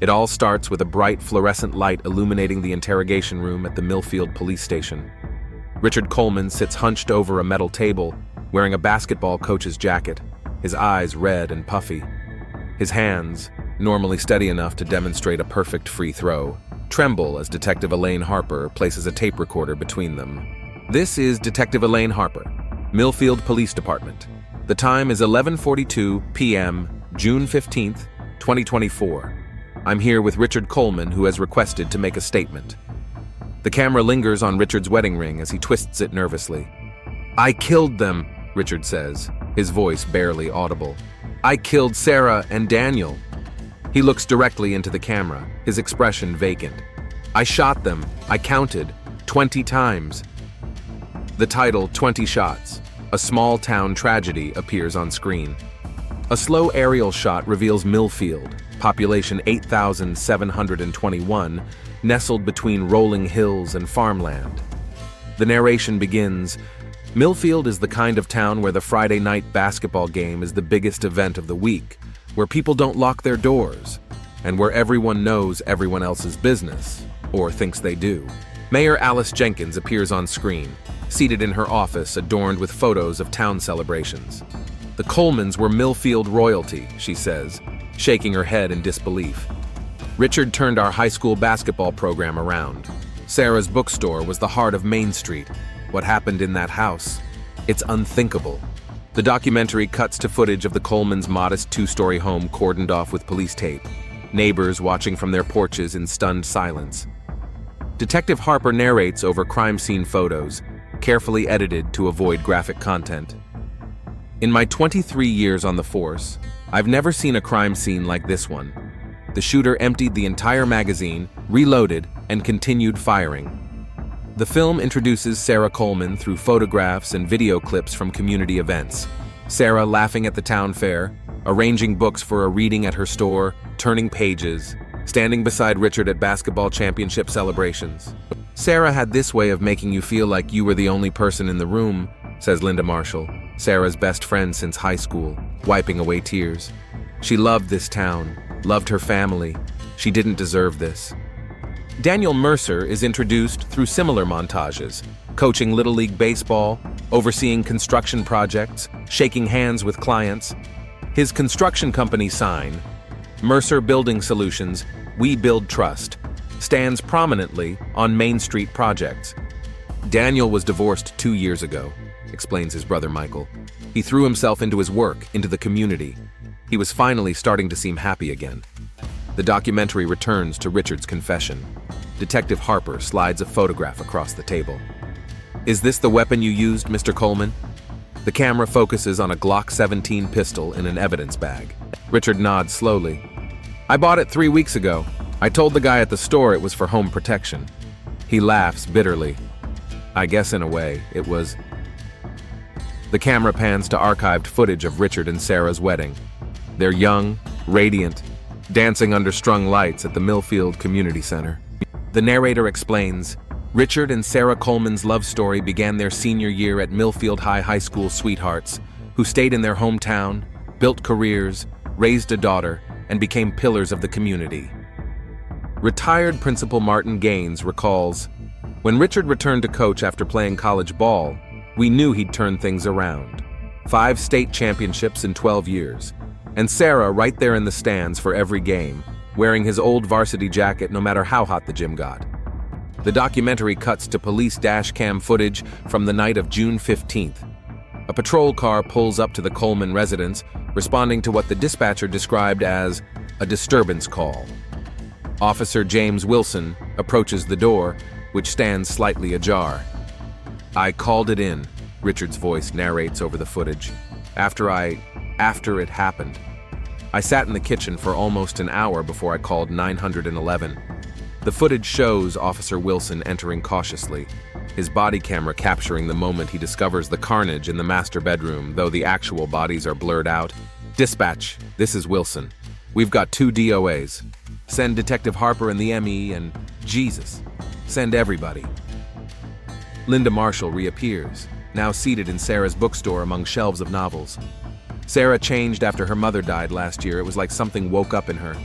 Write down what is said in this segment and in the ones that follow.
It all starts with a bright fluorescent light illuminating the interrogation room at the Millfield police station. Richard Coleman sits hunched over a metal table, wearing a basketball coach's jacket, his eyes red and puffy. His hands, normally steady enough to demonstrate a perfect free throw, tremble as Detective Elaine Harper places a tape recorder between them. This is Detective Elaine Harper, Millfield Police Department. The time is 11:42 p.m., June 15th, 2024. I'm here with Richard Coleman, who has requested to make a statement. The camera lingers on Richard's wedding ring as he twists it nervously. "I killed them," Richard says, his voice barely audible. "I killed Sarah and Daniel." He looks directly into the camera, his expression vacant. "I shot them. I counted 20 times." The title, 20 Shots, a small-town tragedy, appears on screen. A slow aerial shot reveals Millfield, population 8,721, nestled between rolling hills and farmland. The narration begins, "Millfield is the kind of town where the Friday night basketball game is the biggest event of the week, where people don't lock their doors, and where everyone knows everyone else's business, or thinks they do." Mayor Alice Jenkins appears on screen, seated in her office adorned with photos of town celebrations. "The Colemans were Millfield royalty," she says, shaking her head in disbelief. "Richard turned our high school basketball program around. Sarah's bookstore was the heart of Main Street. What happened in that house? It's unthinkable." The documentary cuts to footage of the Colemans' modest two-story home cordoned off with police tape, neighbors watching from their porches in stunned silence. Detective Harper narrates over crime scene photos, carefully edited to avoid graphic content. "In my 23 years on the force, I've never seen a crime scene like this one. The shooter emptied the entire magazine, reloaded, and continued firing." The film introduces Sarah Coleman through photographs and video clips from community events. Sarah laughing at the town fair, arranging books for a reading at her store, turning pages, standing beside Richard at basketball championship celebrations. "Sarah had this way of making you feel like you were the only person in the room," says Linda Marshall, Sarah's best friend since high school, wiping away tears. "She loved this town, loved her family. She didn't deserve this." Daniel Mercer is introduced through similar montages, coaching Little League Baseball, overseeing construction projects, shaking hands with clients. His construction company sign, Mercer Building Solutions, We Build Trust, stands prominently on Main Street projects. "Daniel was divorced 2 years ago," explains his brother Michael. "He threw himself into his work, into the community. He was finally starting to seem happy again." The documentary returns to Richard's confession. Detective Harper slides a photograph across the table. "Is this the weapon you used, Mr. Coleman?" The camera focuses on a Glock 17 pistol in an evidence bag. Richard nods slowly. "I bought it 3 weeks ago. I told the guy at the store it was for home protection." He laughs bitterly. "I guess in a way, it was." The camera pans to archived footage of Richard and Sarah's wedding. They're young, radiant, dancing under strung lights at the Millfield Community Center. The narrator explains, "Richard and Sarah Coleman's love story began their senior year at Millfield High School sweethearts, who stayed in their hometown, built careers, raised a daughter, and became pillars of the community." Retired Principal Martin Gaines recalls, "When Richard returned to coach after playing college ball, we knew he'd turn things around. 5 state championships in 12 years. And Sarah right there in the stands for every game, wearing his old varsity jacket no matter how hot the gym got." The documentary cuts to police dash cam footage from the night of June 15th. A patrol car pulls up to the Coleman residence, responding to what the dispatcher described as a disturbance call. Officer James Wilson approaches the door, which stands slightly ajar. "I called it in," Richard's voice narrates over the footage. After it happened. I sat in the kitchen for almost an hour before I called 911. The footage shows Officer Wilson entering cautiously, his body camera capturing the moment he discovers the carnage in the master bedroom, though the actual bodies are blurred out. "Dispatch, this is Wilson. We've got 2 DOAs. Send Detective Harper and the ME and, Jesus, send everybody." Linda Marshall reappears, now seated in Sarah's bookstore among shelves of novels. Sarah changed after her mother died last year. It was like something woke up in her.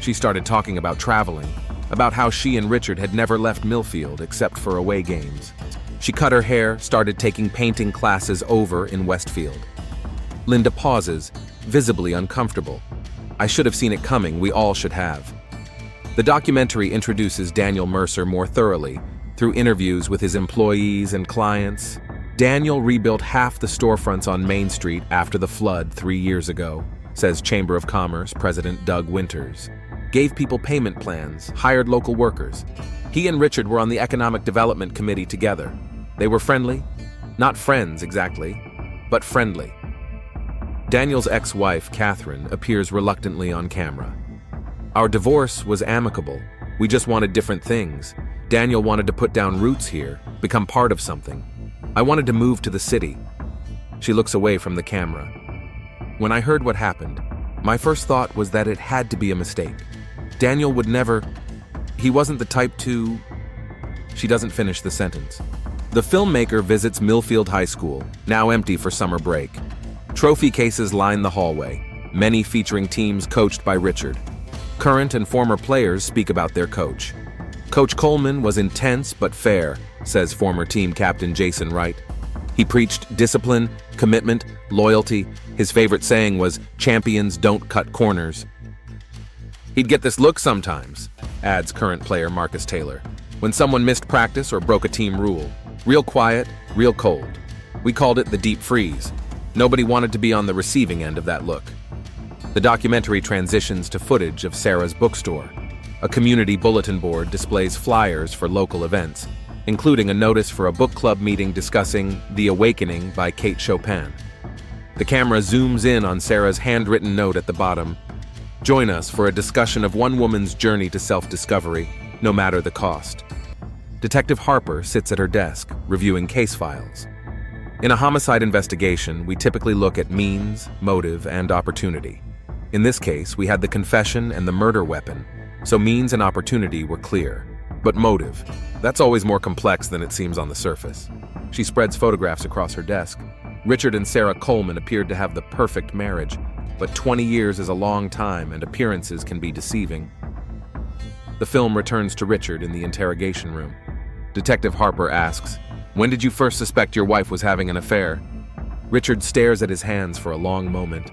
She started talking about traveling, about how she and Richard had never left Millfield except for away games. She cut her hair, started taking painting classes over in Westfield. Linda pauses, visibly uncomfortable. I should have seen it coming, we all should have. The documentary introduces Daniel Mercer more thoroughly, through interviews with his employees and clients. Daniel rebuilt half the storefronts on Main Street after the flood 3 years ago, says Chamber of Commerce President Doug Winters. Gave people payment plans, hired local workers. He and Richard were on the Economic Development Committee together. They were friendly, not friends exactly, but friendly. Daniel's ex-wife, Catherine, appears reluctantly on camera. Our divorce was amicable. We just wanted different things. Daniel wanted to put down roots here, become part of something. I wanted to move to the city. She looks away from the camera. When I heard what happened, my first thought was that it had to be a mistake. Daniel would never... He wasn't the type to... She doesn't finish the sentence. The filmmaker visits Millfield High School, now empty for summer break. Trophy cases line the hallway, many featuring teams coached by Richard. Current and former players speak about their coach. Coach Coleman was intense but fair, says former team captain Jason Wright. He preached discipline, commitment, loyalty. His favorite saying was, "Champions don't cut corners." He'd get this look sometimes, adds current player Marcus Taylor, when someone missed practice or broke a team rule. Real quiet, real cold. We called it the deep freeze. Nobody wanted to be on the receiving end of that look. The documentary transitions to footage of Sarah's bookstore. A community bulletin board displays flyers for local events, including a notice for a book club meeting discussing The Awakening by Kate Chopin. The camera zooms in on Sarah's handwritten note at the bottom. Join us for a discussion of one woman's journey to self-discovery, no matter the cost. Detective Harper sits at her desk, reviewing case files. In a homicide investigation, we typically look at means, motive, and opportunity. In this case, we had the confession and the murder weapon, so means and opportunity were clear. But motive, that's always more complex than it seems on the surface. She spreads photographs across her desk. Richard and Sarah Coleman appeared to have the perfect marriage, but 20 years is a long time and appearances can be deceiving. The film returns to Richard in the interrogation room. Detective Harper asks, "When did you first suspect your wife was having an affair?" Richard stares at his hands for a long moment.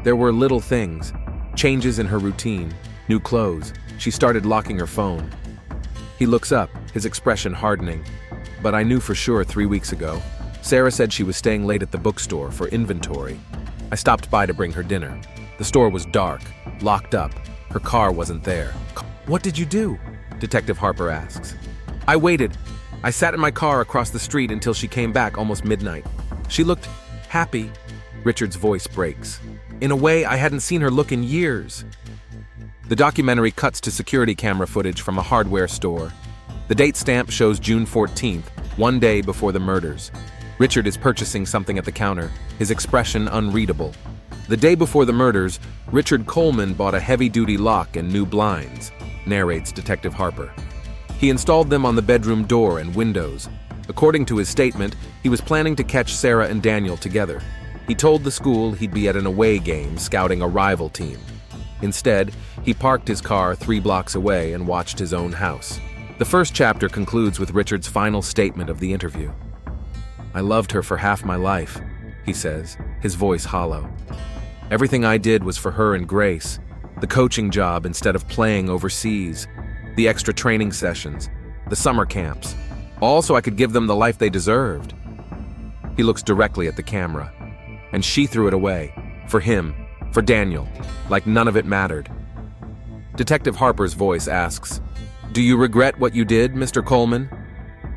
There were little things, changes in her routine, new clothes. She started locking her phone. He looks up, his expression hardening. "But I knew for sure 3 weeks ago. Sarah said she was staying late at the bookstore for inventory. I stopped by to bring her dinner. The store was dark, locked up. Her car wasn't there." "What did you do?" Detective Harper asks. "I waited. I sat in my car across the street until she came back almost midnight. She looked happy." Richard's voice breaks. "In a way I hadn't seen her look in years." The documentary cuts to security camera footage from a hardware store. The date stamp shows June 14th, one day before the murders. Richard is purchasing something at the counter, his expression unreadable. The day before the murders, Richard Coleman bought a heavy-duty lock and new blinds, narrates Detective Harper. He installed them on the bedroom door and windows. According to his statement, he was planning to catch Sarah and Daniel together. He told the school he'd be at an away game scouting a rival team. Instead, he parked his car 3 blocks away and watched his own house. The first chapter concludes with Richard's final statement of the interview. "I loved her for half my life," he says, his voice hollow. "Everything I did was for her and Grace. The coaching job instead of playing overseas, the extra training sessions, the summer camps, all so I could give them the life they deserved." He looks directly at the camera. "And she threw it away. For him. For Daniel. Like none of it mattered." Detective Harper's voice asks, "Do you regret what you did, Mr. Coleman?"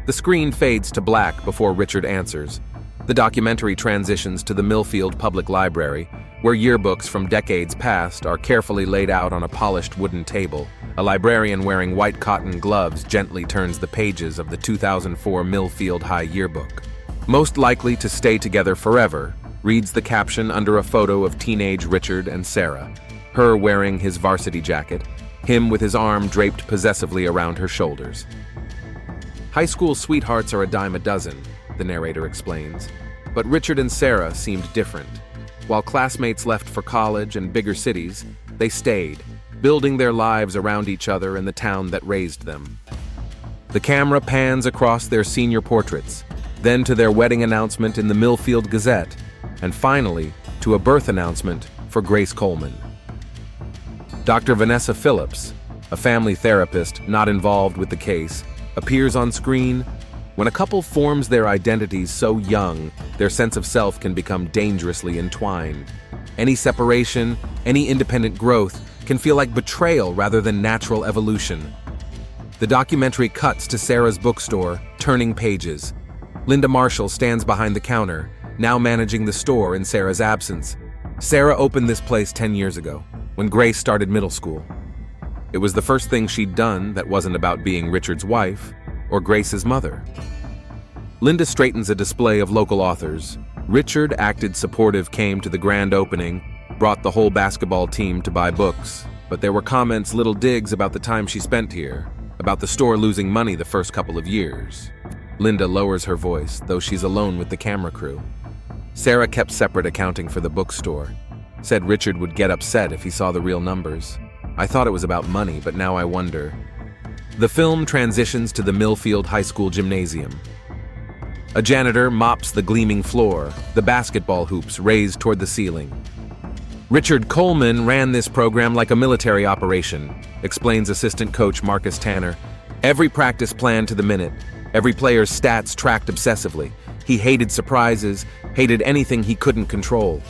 The screen fades to black before Richard answers. The documentary transitions to the Millfield Public Library, where yearbooks from decades past are carefully laid out on a polished wooden table. A librarian wearing white cotton gloves gently turns the pages of the 2004 Millfield High yearbook. "Most likely to stay together forever," reads the caption under a photo of teenage Richard and Sarah, her wearing his varsity jacket, him with his arm draped possessively around her shoulders. "High school sweethearts are a dime a dozen," the narrator explains, but Richard and Sarah seemed different. While classmates left for college and bigger cities, they stayed. building their lives around each other and the town that raised them. The camera pans across their senior portraits, then to their wedding announcement in the Millfield Gazette, and finally to a birth announcement for Grace Coleman. Dr. Vanessa Phillips, a family therapist not involved with the case, appears on screen. When a couple forms their identities so young, their sense of self can become dangerously entwined. Any separation, any independent growth can feel like betrayal rather than natural evolution. The documentary cuts to Sarah's bookstore, Turning Pages. Linda Marshall stands behind the counter, now managing the store in Sarah's absence. Sarah opened this place 10 years ago, when Grace started middle school. It was the first thing she'd done that wasn't about being Richard's wife or Grace's mother. Linda straightens a display of local authors. Richard, acted supportive, came to the grand opening, brought the whole basketball team to buy books, but there were comments, little digs about the time she spent here, about the store losing money the first couple of years. Linda lowers her voice, though she's alone with the camera crew. Sarah kept separate accounting for the bookstore. Said Richard would get upset if he saw the real numbers. I thought it was about money, but now I wonder. The film transitions to the Millfield High School gymnasium. A janitor mops the gleaming floor, the basketball hoops raised toward the ceiling. Richard Coleman ran this program like a military operation, explains assistant coach Marcus Tanner. Every practice planned to the minute, every player's stats tracked obsessively. He hated surprises, hated anything he couldn't control.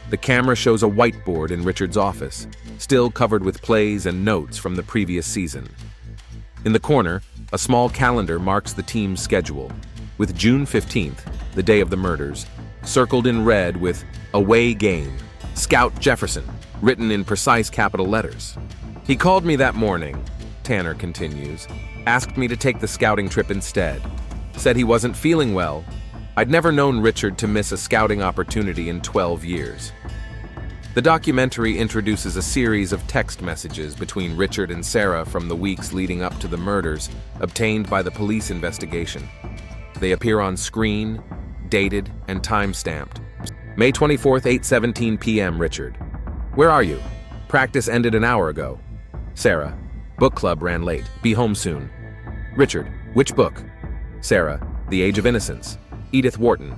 The camera shows a whiteboard in Richard's office, still covered with plays and notes from the previous season. In the corner, a small calendar marks the team's schedule, with June 15th, the day of the murders, circled in red with Away Game, Scout Jefferson, written in precise capital letters. He called me that morning, Tanner continues, asked me to take the scouting trip instead. Said he wasn't feeling well. I'd never known Richard to miss a scouting opportunity in 12 years. The documentary introduces a series of text messages between Richard and Sarah from the weeks leading up to the murders, obtained by the police investigation. They appear on screen, dated, and time-stamped. May 24th, 8:17 p.m. Richard. Where are you? Practice ended an hour ago. Sarah. Book club ran late. Be home soon. Richard. Which book? Sarah. The Age of Innocence. Edith Wharton.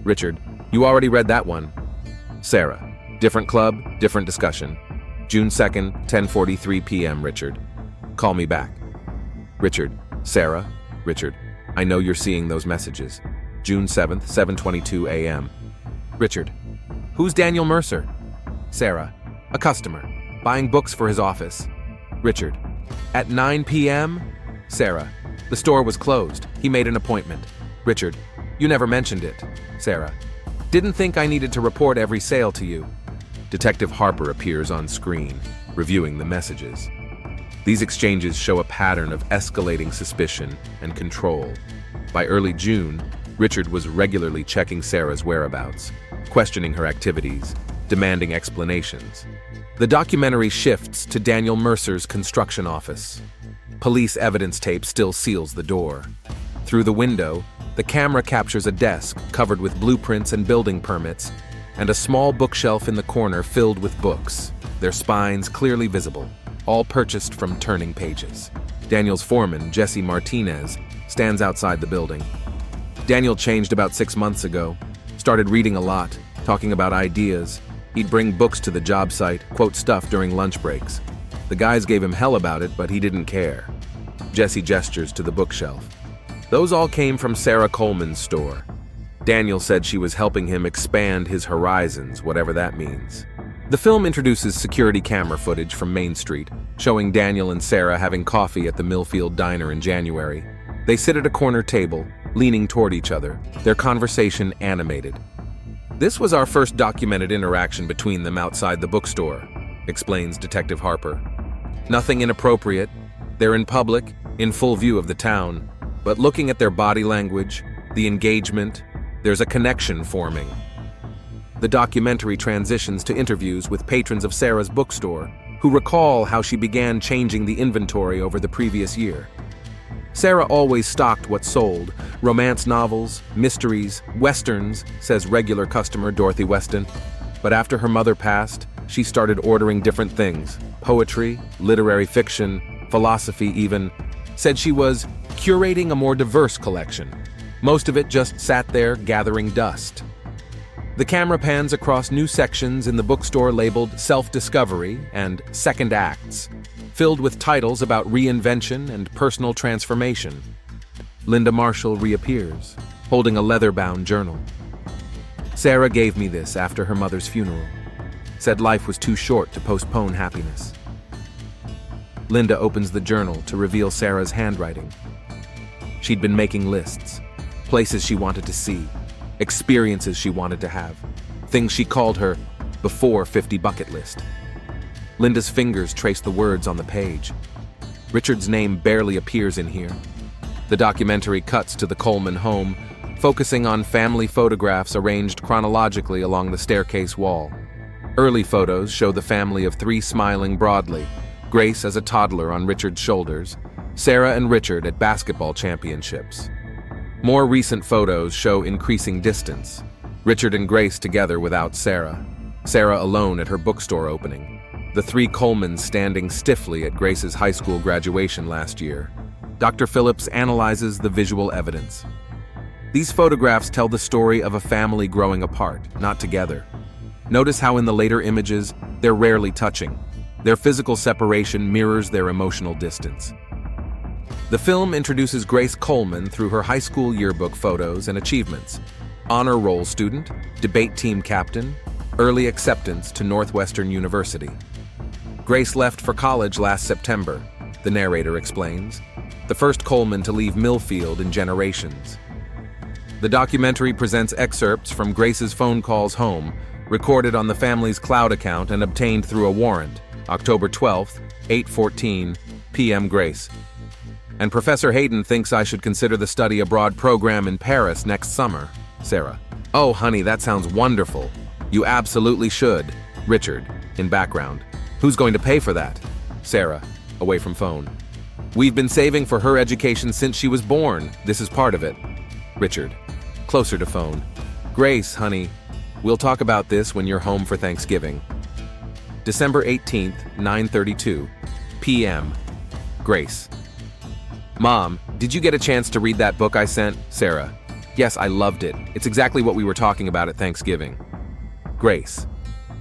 Richard. You already read that one. Sarah. Different club, different discussion. June 2nd, 10:43 p.m. Richard. Call me back. Richard. Sarah. Richard. I know you're seeing those messages. June 7th, 7:22 a.m. Richard. Who's Daniel Mercer? Sarah. A customer. Buying books for his office. Richard. At 9 p.m.? Sarah. The store was closed. He made an appointment. Richard. You never mentioned it. Sarah. Didn't think I needed to report every sale to you. Detective Harper appears on screen, reviewing the messages. These exchanges show a pattern of escalating suspicion and control. By early June, Richard was regularly checking Sarah's whereabouts, questioning her activities, demanding explanations. The documentary shifts to Daniel Mercer's construction office. Police evidence tape still seals the door. Through the window, the camera captures a desk covered with blueprints and building permits, and a small bookshelf in the corner filled with books, their spines clearly visible, all purchased from Turning Pages. Daniel's foreman, Jesse Martinez, stands outside the building. Daniel changed about 6 months ago, started reading a lot, talking about ideas. He'd bring books to the job site, quote stuff during lunch breaks. The guys gave him hell about it, but he didn't care. Jesse gestures to the bookshelf. Those all came from Sarah Coleman's store. Daniel said she was helping him expand his horizons, whatever that means. The film introduces security camera footage from Main Street, showing Daniel and Sarah having coffee at the Millfield Diner in January. They sit at a corner table, leaning toward each other, their conversation animated. This was our first documented interaction between them outside the bookstore, explains Detective Harper. Nothing inappropriate. They're in public, in full view of the town, but looking at their body language, the engagement, there's a connection forming. The documentary transitions to interviews with patrons of Sarah's bookstore, who recall how she began changing the inventory over the previous year. Sarah always stocked what sold: romance novels, mysteries, westerns, says regular customer Dorothy Weston. But after her mother passed, she started ordering different things: poetry, literary fiction, philosophy even, said she was curating a more diverse collection. Most of it just sat there gathering dust. The camera pans across new sections in the bookstore labeled Self-Discovery and Second Acts, filled with titles about reinvention and personal transformation. Linda Marshall reappears, holding a leather-bound journal. Sarah gave me this after her mother's funeral. Said life was too short to postpone happiness. Linda opens the journal to reveal Sarah's handwriting. She'd been making lists, places she wanted to see, experiences she wanted to have, things she called her before 50 bucket list. Linda's fingers trace the words on the page. Richard's name barely appears in here. The documentary cuts to the Coleman home, focusing on family photographs arranged chronologically along the staircase wall. Early photos show the family of three smiling broadly, Grace as a toddler on Richard's shoulders, Sarah and Richard at basketball championships. More recent photos show increasing distance, Richard and Grace together without Sarah, Sarah alone at her bookstore opening, the three Colemans standing stiffly at Grace's high school graduation last year. Dr. Phillips analyzes the visual evidence. These photographs tell the story of a family growing apart, not together. Notice how in the later images, they're rarely touching. Their physical separation mirrors their emotional distance. The film introduces Grace Coleman through her high school yearbook photos and achievements: honor roll student, debate team captain, early acceptance to Northwestern University. Grace left for college last September, the narrator explains, the first Coleman to leave Millfield in generations. The documentary presents excerpts from Grace's phone calls home, recorded on the family's cloud account and obtained through a warrant, October 12th, 8:14 p.m. Grace. And Professor Hayden thinks I should consider the study abroad program in Paris next summer. Sarah. Oh, honey, that sounds wonderful. You absolutely should. Richard, in background. Who's going to pay for that? Sarah, away from phone. We've been saving for her education since she was born. This is part of it. Richard, closer to phone. Grace, honey, we'll talk about this when you're home for Thanksgiving. December 18th, 9:32 p.m. Grace. Mom, did you get a chance to read that book I sent? Sarah. Yes, I loved it. It's exactly what we were talking about at Thanksgiving. Grace.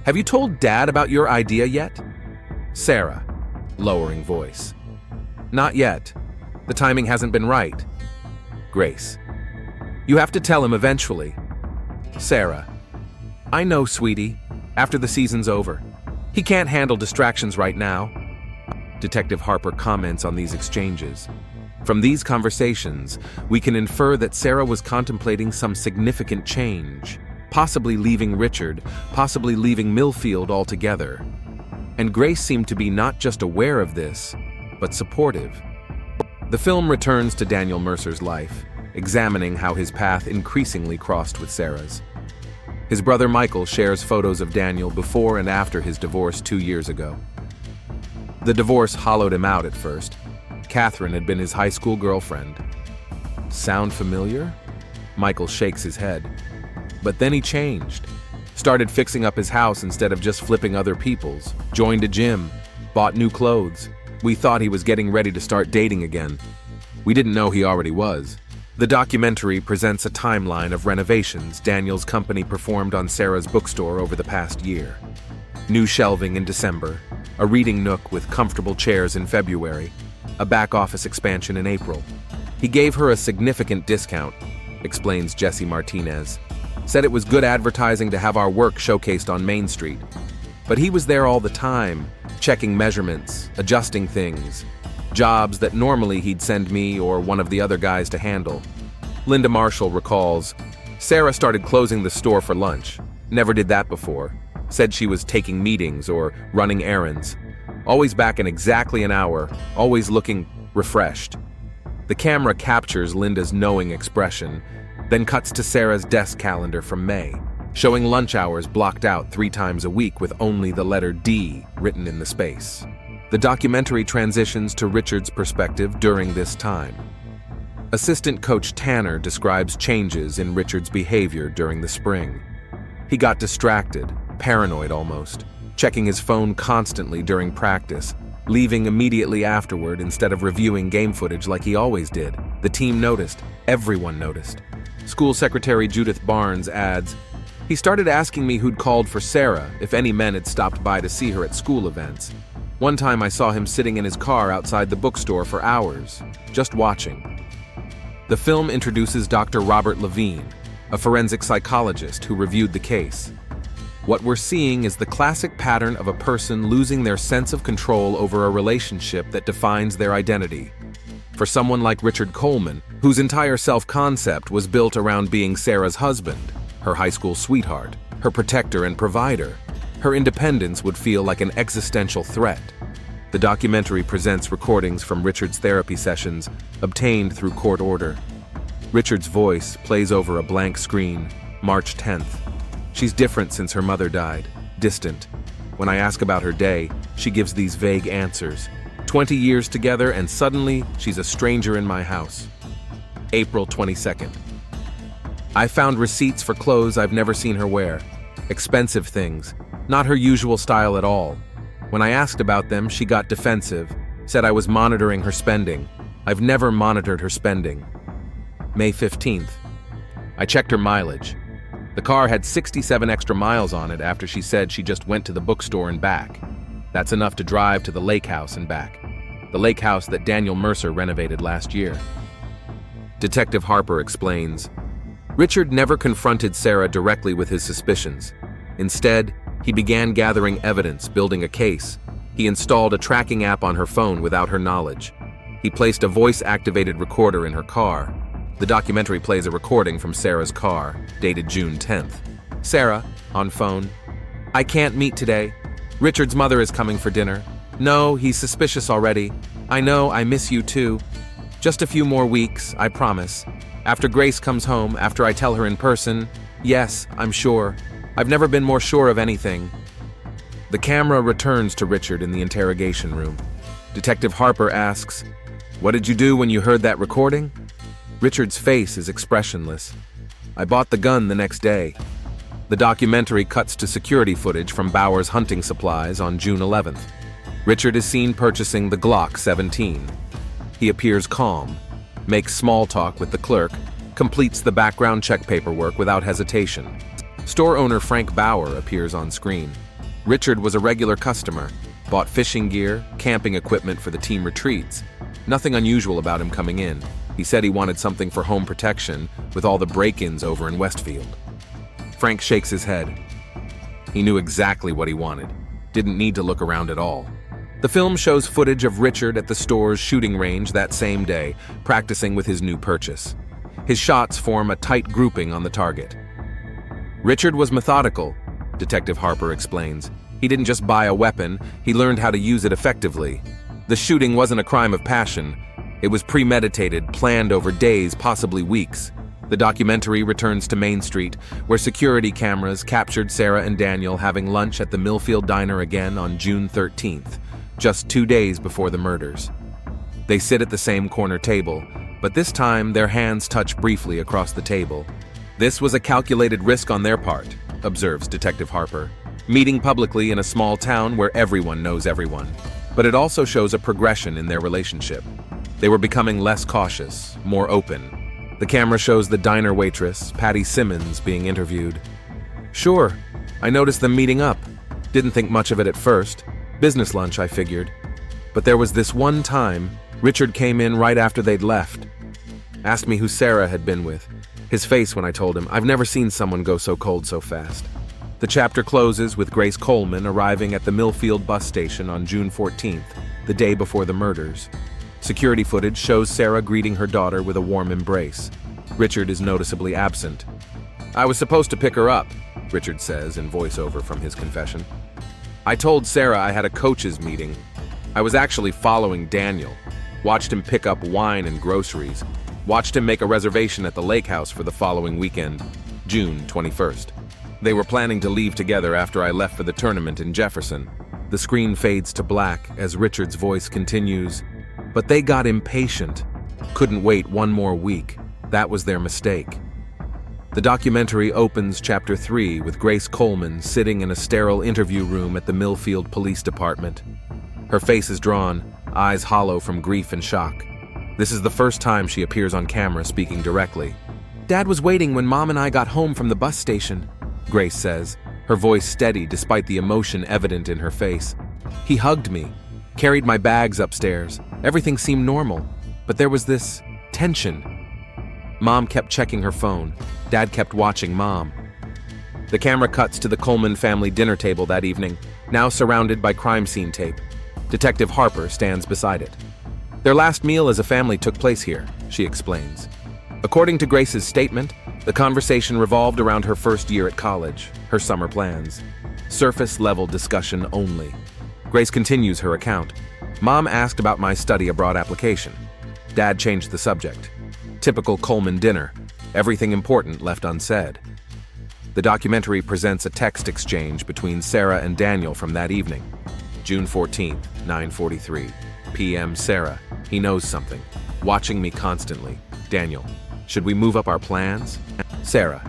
Have you told Dad about your idea yet? Sarah, lowering voice. Not yet. The timing hasn't been right. Grace. You have to tell him eventually. Sarah. I know, sweetie. After the season's over. He can't handle distractions right now. Detective Harper comments on these exchanges. From these conversations, we can infer that Sarah was contemplating some significant change, possibly leaving Richard, possibly leaving Millfield altogether. And Grace seemed to be not just aware of this, but supportive. The film returns to Daniel Mercer's life, examining how his path increasingly crossed with Sarah's. His brother Michael shares photos of Daniel before and after his divorce 2 years ago. The divorce hollowed him out at first. Catherine had been his high school girlfriend. Sound familiar? Michael shakes his head. But then he changed. Started fixing up his house instead of just flipping other people's. Joined a gym. Bought new clothes. We thought he was getting ready to start dating again. We didn't know he already was. The documentary presents a timeline of renovations Daniel's company performed on Sarah's bookstore over the past year. New shelving in December, a reading nook with comfortable chairs in February, a back office expansion in April. He gave her a significant discount, explains Jesse Martinez. Said it was good advertising to have our work showcased on Main Street. But he was there all the time, checking measurements, adjusting things. Jobs that normally he'd send me or one of the other guys to handle. Linda Marshall recalls, Sarah started closing the store for lunch. Never did that before. Said she was taking meetings or running errands. Always back in exactly an hour, always looking refreshed. The camera captures Linda's knowing expression, then cuts to Sarah's desk calendar from May, showing lunch hours blocked out 3 times a week with only the letter D written in the space. The documentary transitions to Richard's perspective during this time. Assistant coach Tanner describes changes in Richard's behavior during the spring. He got distracted, paranoid almost, checking his phone constantly during practice, leaving immediately afterward instead of reviewing game footage like he always did. The team noticed. Everyone noticed. School Secretary Judith Barnes adds, "He started asking me who'd called for Sarah, if any men had stopped by to see her at school events. One time I saw him sitting in his car outside the bookstore for hours, just watching." The film introduces Dr. Robert Levine, a forensic psychologist who reviewed the case. What we're seeing is the classic pattern of a person losing their sense of control over a relationship that defines their identity. For someone like Richard Coleman, whose entire self-concept was built around being Sarah's husband, her high school sweetheart, her protector and provider, her independence would feel like an existential threat. The documentary presents recordings from Richard's therapy sessions, obtained through court order. Richard's voice plays over a blank screen, March 10th. She's different since her mother died, distant. When I ask about her day, she gives these vague answers. 20 years together and suddenly she's a stranger in my house. April 22nd. I found receipts for clothes I've never seen her wear. Expensive things, not her usual style at all. When I asked about them, she got defensive, said I was monitoring her spending. I've never monitored her spending. May 15th. I checked her mileage. The car had 67 extra miles on it after she said she just went to the bookstore and back. That's enough to drive to the lake house and back. The lake house that Daniel Mercer renovated last year. Detective Harper explains, Richard never confronted Sarah directly with his suspicions. Instead, he began gathering evidence, building a case. He installed a tracking app on her phone without her knowledge. He placed a voice-activated recorder in her car. The documentary plays a recording from Sarah's car, dated June 10th. Sarah, on phone, "I can't meet today. Richard's mother is coming for dinner. No, he's suspicious already. I know, I miss you too. Just a few more weeks, I promise. After Grace comes home, after I tell her in person, yes, I'm sure. I've never been more sure of anything." The camera returns to Richard in the interrogation room. Detective Harper asks, "What did you do when you heard that recording?" Richard's face is expressionless. "I bought the gun the next day." The documentary cuts to security footage from Bauer's hunting supplies on June 11th. Richard is seen purchasing the Glock 17. He appears calm, makes small talk with the clerk, completes the background check paperwork without hesitation. Store owner Frank Bauer appears on screen. Richard was a regular customer, bought fishing gear, camping equipment for the team retreats. Nothing unusual about him coming in. He said he wanted something for home protection with all the break-ins over in Westfield. Frank shakes his head. He knew exactly what he wanted. Didn't need to look around at all. The film shows footage of Richard at the store's shooting range that same day, practicing with his new purchase. His shots form a tight grouping on the target. Richard was methodical, Detective Harper explains. He didn't just buy a weapon, he learned how to use it effectively. The shooting wasn't a crime of passion. It was premeditated, planned over days, possibly weeks. The documentary returns to Main Street, where security cameras captured Sarah and Daniel having lunch at the Millfield Diner again on June 13th, just 2 days before the murders. They sit at the same corner table, but this time their hands touch briefly across the table. This was a calculated risk on their part, observes Detective Harper. Meeting publicly in a small town where everyone knows everyone. But it also shows a progression in their relationship. They were becoming less cautious, more open. The camera shows the diner waitress, Patty Simmons, being interviewed. "Sure, I noticed them meeting up. Didn't think much of it at first. Business lunch, I figured. But there was this one time, Richard came in right after they'd left. Asked me who Sarah had been with. His face when I told him, I've never seen someone go so cold so fast." The chapter closes with Grace Coleman arriving at the Millfield bus station on June 14th, the day before the murders. Security footage shows Sarah greeting her daughter with a warm embrace. Richard is noticeably absent. "I was supposed to pick her up," Richard says in voiceover from his confession. "I told Sarah I had a coach's meeting. I was actually following Daniel. Watched him pick up wine and groceries. Watched him make a reservation at the lake house for the following weekend, June 21st. They were planning to leave together after I left for the tournament in Jefferson." The screen fades to black as Richard's voice continues, "But they got impatient. Couldn't wait one more week. That was their mistake." The documentary opens Chapter 3 with Grace Coleman sitting in a sterile interview room at the Millfield Police Department. Her face is drawn, eyes hollow from grief and shock. This is the first time she appears on camera speaking directly. "Dad was waiting when Mom and I got home from the bus station," Grace says, her voice steady despite the emotion evident in her face. "He hugged me, carried my bags upstairs. Everything seemed normal, but there was this tension. Mom kept checking her phone. Dad kept watching Mom." The camera cuts to the Coleman family dinner table that evening, now surrounded by crime scene tape. Detective Harper stands beside it. "Their last meal as a family took place here," she explains. According to Grace's statement, the conversation revolved around her first year at college, her summer plans. Surface-level discussion only. Grace continues her account. "Mom asked about my study abroad application. Dad changed the subject. Typical Coleman dinner. Everything important left unsaid." The documentary presents a text exchange between Sarah and Daniel from that evening. June 14th, 9:43 p.m. Sarah, "He knows something. Watching me constantly. Daniel, should we move up our plans?" Sarah,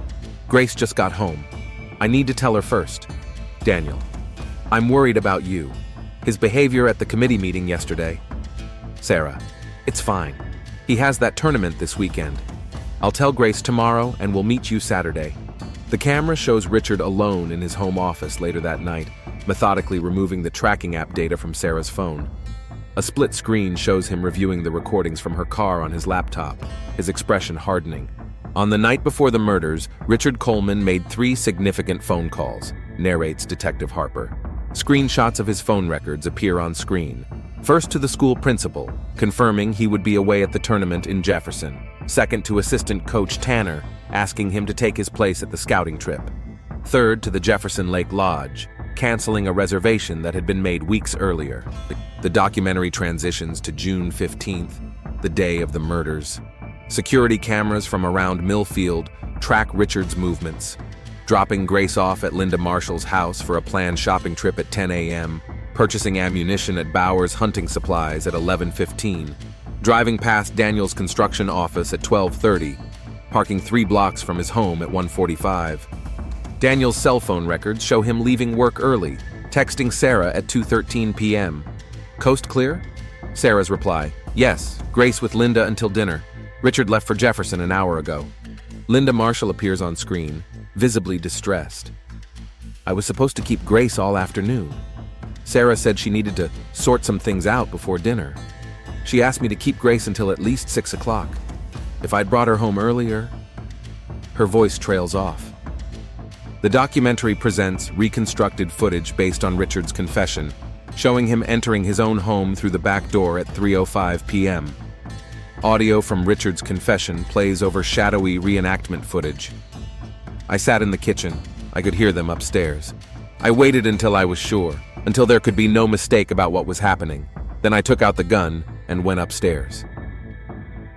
"Grace just got home. I need to tell her first." Daniel, "I'm worried about you. His behavior at the committee meeting yesterday." Sarah, "It's fine. He has that tournament this weekend. I'll tell Grace tomorrow and we'll meet you Saturday." The camera shows Richard alone in his home office later that night, methodically removing the tracking app data from Sarah's phone. A split screen shows him reviewing the recordings from her car on his laptop, his expression hardening. On the night before the murders, Richard Coleman made 3 significant phone calls, narrates Detective Harper. Screenshots of his phone records appear on screen. First to the school principal, confirming he would be away at the tournament in Jefferson. Second to assistant coach Tanner, asking him to take his place at the scouting trip. Third to the Jefferson Lake Lodge, canceling a reservation that had been made weeks earlier. The documentary transitions to June 15th, the day of the murders. Security cameras from around Millfield track Richard's movements, dropping Grace off at Linda Marshall's house for a planned shopping trip at 10 a.m., purchasing ammunition at Bowers Hunting Supplies at 11:15, driving past Daniel's construction office at 12:30, parking 3 blocks from his home at 1:45. Daniel's cell phone records show him leaving work early, texting Sarah at 2:13 p.m. "Coast clear?" Sarah's reply, "Yes, Grace with Linda until dinner. Richard left for Jefferson an hour ago." Linda Marshall appears on screen, visibly distressed. "I was supposed to keep Grace all afternoon. Sarah said she needed to sort some things out before dinner. She asked me to keep Grace until at least 6 o'clock. If I'd brought her home earlier..." Her voice trails off. The documentary presents reconstructed footage based on Richard's confession, showing him entering his own home through the back door at 3:05 p.m. Audio from Richard's confession plays over shadowy reenactment footage. "I sat in the kitchen. I could hear them upstairs. I waited until I was sure, until there could be no mistake about what was happening. Then I took out the gun and went upstairs."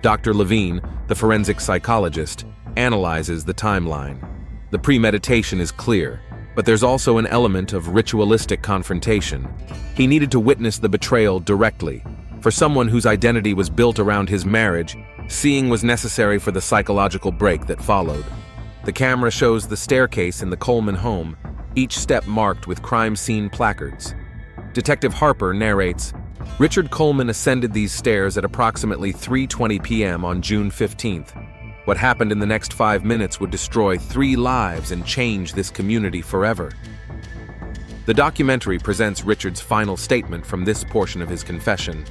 Dr. Levine, the forensic psychologist, analyzes the timeline. The premeditation is clear, but there's also an element of ritualistic confrontation. He needed to witness the betrayal directly. For someone whose identity was built around his marriage, seeing was necessary for the psychological break that followed. The camera shows the staircase in the Coleman home, each step marked with crime scene placards. Detective Harper narrates, "Richard Coleman ascended these stairs at approximately 3:20 p.m. on June 15th. What happened in the next 5 minutes would destroy 3 lives and change this community forever." The documentary presents Richard's final statement from this portion of his confession.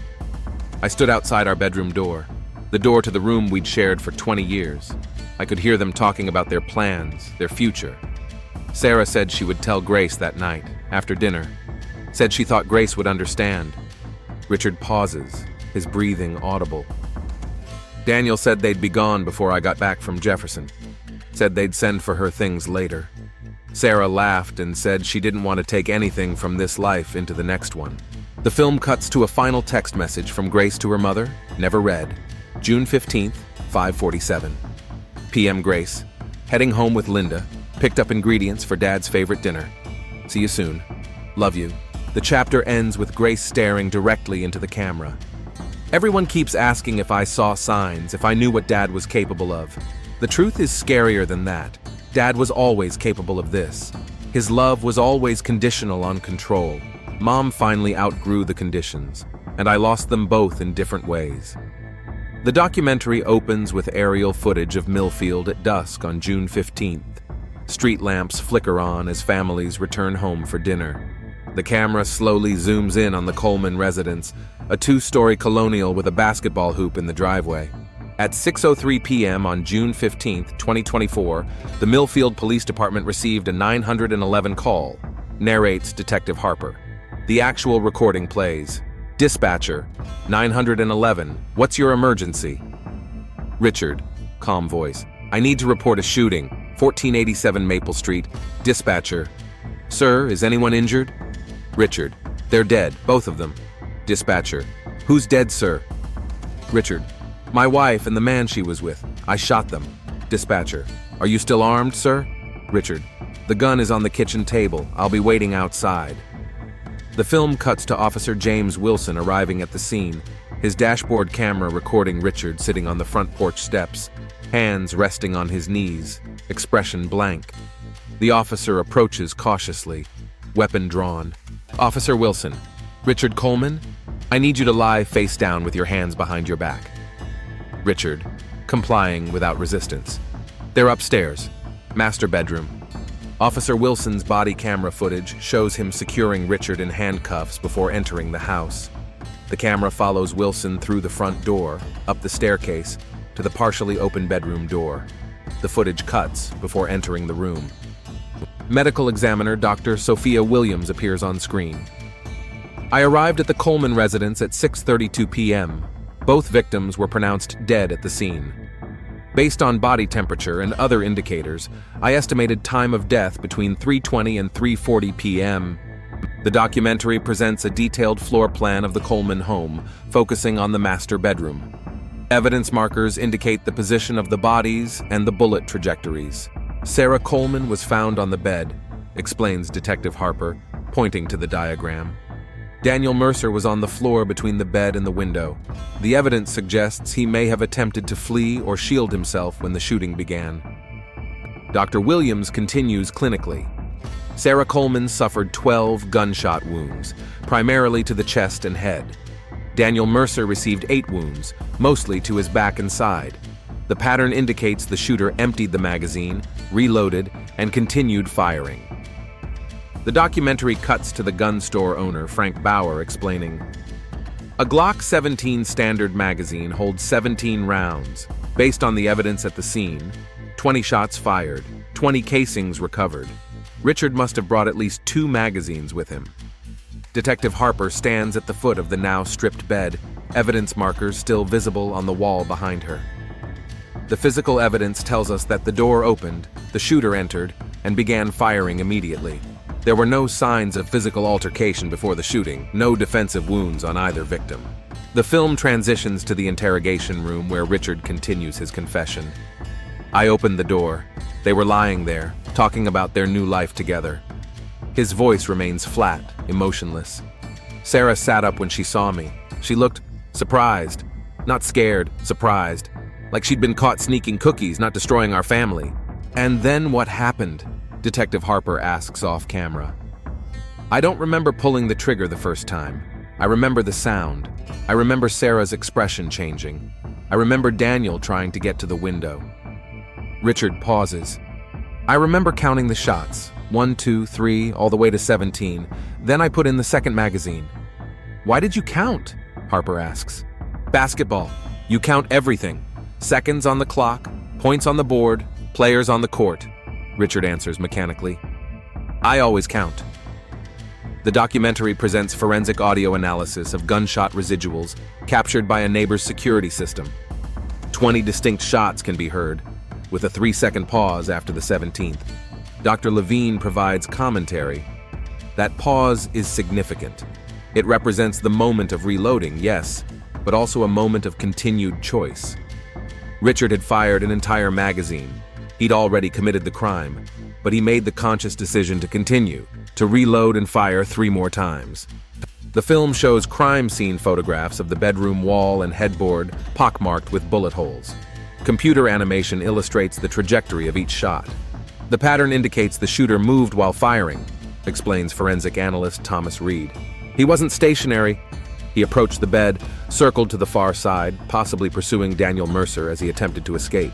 "I stood outside our bedroom door, the door to the room we'd shared for 20 years. I could hear them talking about their plans, their future. Sarah said she would tell Grace that night, after dinner. Said she thought Grace would understand." Richard pauses, his breathing audible. "Daniel said they'd be gone before I got back from Jefferson. Said they'd send for her things later. Sarah laughed and said she didn't want to take anything from this life into the next one." The film cuts to a final text message from Grace to her mother, never read. June 15th, 5:47 p.m. Grace, heading home with Linda, picked up ingredients for Dad's favorite dinner. See you soon. Love you. The chapter ends with Grace staring directly into the camera. "Everyone keeps asking if I saw signs, if I knew what Dad was capable of. The truth is scarier than that. Dad was always capable of this. His love was always conditional on control. Mom finally outgrew the conditions, and I lost them both in different ways. The documentary opens with aerial footage of Millfield at dusk on June 15th. Street lamps flicker on as families return home for dinner. The camera slowly zooms in on the Coleman residence, a two-story colonial with a basketball hoop in the driveway. At 6:03 p.m. on June 15, 2024, the Millfield Police Department received a 911 call, narrates Detective Harper. The actual recording plays. Dispatcher, 911, what's your emergency? Richard, calm voice. I need to report a shooting, 1487 Maple Street. Dispatcher, sir, is anyone injured? Richard, they're dead, both of them. Dispatcher, who's dead, sir? Richard, my wife and the man she was with. I shot them. Dispatcher, are you still armed, sir? Richard, the gun is on the kitchen table. I'll be waiting outside. The film cuts to Officer James Wilson arriving at the scene, his dashboard camera recording Richard sitting on the front porch steps, hands resting on his knees, expression blank. The officer approaches cautiously, weapon drawn. Officer Wilson, Richard Coleman, I need you to lie face down with your hands behind your back. Richard, complying without resistance. They're upstairs, master bedroom. Officer Wilson's body camera footage shows him securing Richard in handcuffs before entering the house. The camera follows Wilson through the front door, up the staircase, to the partially open bedroom door. The footage cuts before entering the room. Medical examiner Dr. Sophia Williams appears on screen. I arrived at the Coleman residence at 6:32 p.m. Both victims were pronounced dead at the scene. Based on body temperature and other indicators, I estimated time of death between 3:20 and 3:40 p.m. The documentary presents a detailed floor plan of the Coleman home, focusing on the master bedroom. Evidence markers indicate the position of the bodies and the bullet trajectories. Sarah Coleman was found on the bed, explains Detective Harper, pointing to the diagram. Daniel Mercer was on the floor between the bed and the window. The evidence suggests he may have attempted to flee or shield himself when the shooting began. Dr. Williams continues clinically. Sarah Coleman suffered 12 gunshot wounds, primarily to the chest and head. Daniel Mercer received 8 wounds, mostly to his back and side. The pattern indicates the shooter emptied the magazine, reloaded, and continued firing. The documentary cuts to the gun store owner, Frank Bauer, explaining, a Glock 17 standard magazine holds 17 rounds. Based on the evidence at the scene, 20 shots fired, 20 casings recovered. Richard must have brought at least 2 magazines with him. Detective Harper stands at the foot of the now stripped bed, evidence markers still visible on the wall behind her. The physical evidence tells us that the door opened, the shooter entered, and began firing immediately. There were no signs of physical altercation before the shooting, no defensive wounds on either victim. The film transitions to the interrogation room where Richard continues his confession. I opened the door. They were lying there, talking about their new life together. His voice remains flat, emotionless. Sarah sat up when she saw me. She looked surprised, not scared, surprised, like she'd been caught sneaking cookies, not destroying our family. And then what happened? Detective Harper asks off camera. I don't remember pulling the trigger the first time. I remember the sound. I remember Sarah's expression changing. I remember Daniel trying to get to the window. Richard pauses. I remember counting the shots, 1, 2, 3, all the way to 17. Then I put in the second magazine. Why did you count? Harper asks. Basketball. You count everything. Seconds on the clock, points on the board, players on the court. Richard answers mechanically. I always count. The documentary presents forensic audio analysis of gunshot residuals captured by a neighbor's security system. 20 distinct shots can be heard, with a 3-second pause after the 17th. Dr. Levine provides commentary. That pause is significant. It represents the moment of reloading, yes, but also a moment of continued choice. Richard had fired an entire magazine. He'd already committed the crime, but he made the conscious decision to continue, to reload and fire 3 more times. The film shows crime scene photographs of the bedroom wall and headboard pockmarked with bullet holes. Computer animation illustrates the trajectory of each shot. The pattern indicates the shooter moved while firing, explains forensic analyst Thomas Reed. He wasn't stationary. He approached the bed, circled to the far side, possibly pursuing Daniel Mercer as he attempted to escape.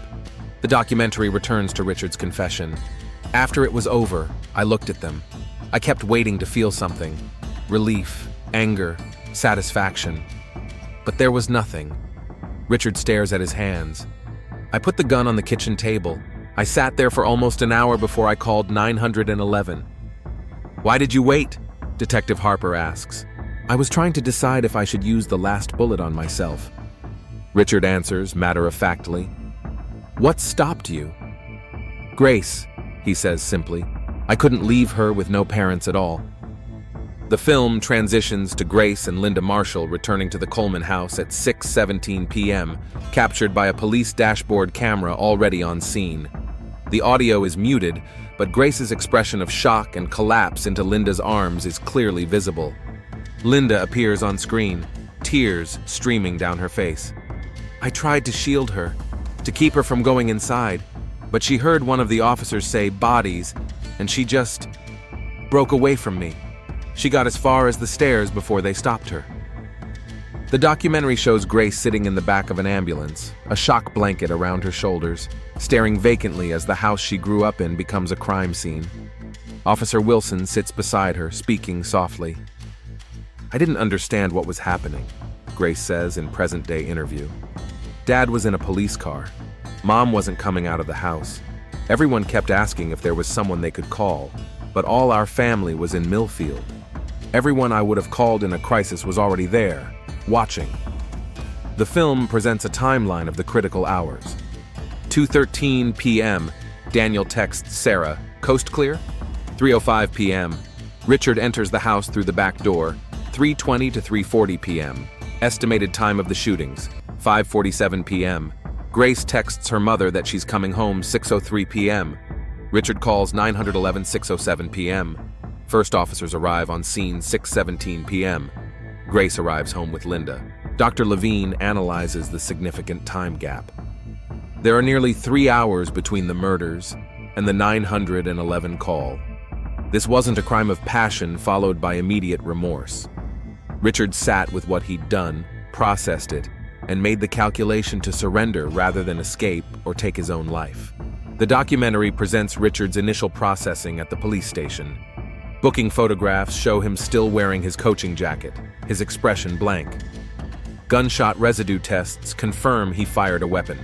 The documentary returns to Richard's confession. After it was over, I looked at them. I kept waiting to feel something. Relief, anger, satisfaction. But there was nothing. Richard stares at his hands. I put the gun on the kitchen table. I sat there for almost an hour before I called 911. "Why did you wait?" Detective Harper asks. "I was trying to decide if I should use the last bullet on myself." Richard answers matter-of-factly. "What stopped you?" "Grace," he says simply. "I couldn't leave her with no parents at all." The film transitions to Grace and Linda Marshall returning to the Coleman house at 6:17 p.m., captured by a police dashboard camera already on scene. The audio is muted, but Grace's expression of shock and collapse into Linda's arms is clearly visible. Linda appears on screen, tears streaming down her face. "I tried to shield her, to keep her from going inside, but she heard one of the officers say bodies, and she just broke away from me. She got as far as the stairs before they stopped her." The documentary shows Grace sitting in the back of an ambulance, a shock blanket around her shoulders, staring vacantly as the house she grew up in becomes a crime scene. Officer Wilson sits beside her, speaking softly. "I didn't understand what was happening," Grace says in present-day interview. "Dad was in a police car. Mom wasn't coming out of the house. Everyone kept asking if there was someone they could call, but all our family was in Millfield. Everyone I would have called in a crisis was already there, watching." The film presents a timeline of the critical hours. 2:13 p.m., Daniel texts Sarah, "Coast clear?" 3:05 p.m., Richard enters the house through the back door. 3:20 to 3:40 p.m., estimated time of the shootings. 5:47 p.m., Grace texts her mother that she's coming home. 6:03 p.m., Richard calls 911. 6:07 p.m., first officers arrive on scene. 6:17 p.m., Grace arrives home with Linda. Dr. Levine analyzes the significant time gap. There are nearly 3 hours between the murders and the 911 call. This wasn't a crime of passion followed by immediate remorse. Richard sat with what he'd done, processed it, and made the calculation to surrender rather than escape or take his own life. The documentary presents Richard's initial processing at the police station. Booking photographs show him still wearing his coaching jacket, his expression blank. Gunshot residue tests confirm he fired a weapon.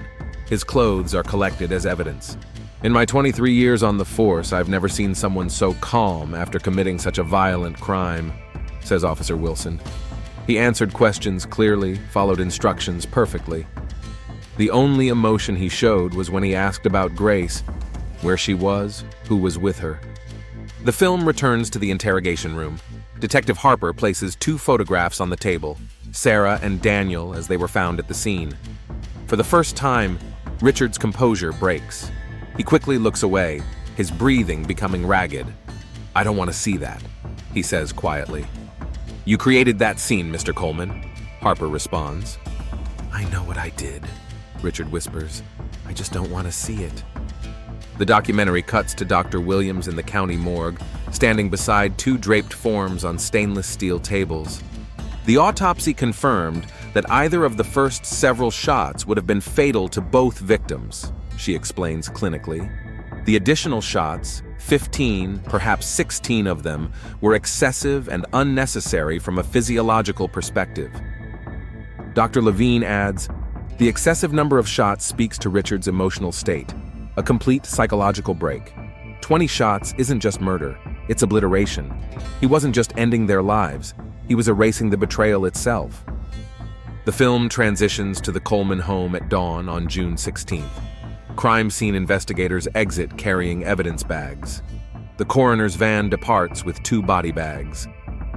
His clothes are collected as evidence. "In my 23 years on the force, I've never seen someone so calm after committing such a violent crime," says Officer Wilson. He answered questions clearly, followed instructions perfectly. The only emotion he showed was when he asked about Grace, where she was, who was with her. The film returns to the interrogation room. Detective Harper places 2 photographs on the table, Sarah and Daniel as they were found at the scene. For the first time, Richard's composure breaks. He quickly looks away, his breathing becoming ragged. "I don't want to see that," he says quietly. "You created that scene, Mr. Coleman," Harper responds. "I know what I did," Richard whispers. "I just don't want to see it." The documentary cuts to Dr. Williams in the county morgue, standing beside 2 draped forms on stainless steel tables. The autopsy confirmed that either of the first several shots would have been fatal to both victims, she explains clinically. The additional shots, 15, perhaps 16 of them, were excessive and unnecessary from a physiological perspective. Dr. Levine adds, "The excessive number of shots speaks to Richard's emotional state, a complete psychological break. 20 shots isn't just murder, it's obliteration. He wasn't just ending their lives, he was erasing the betrayal itself." The film transitions to the Coleman home at dawn on June 16th. Crime scene investigators exit carrying evidence bags. The coroner's van departs with 2 body bags.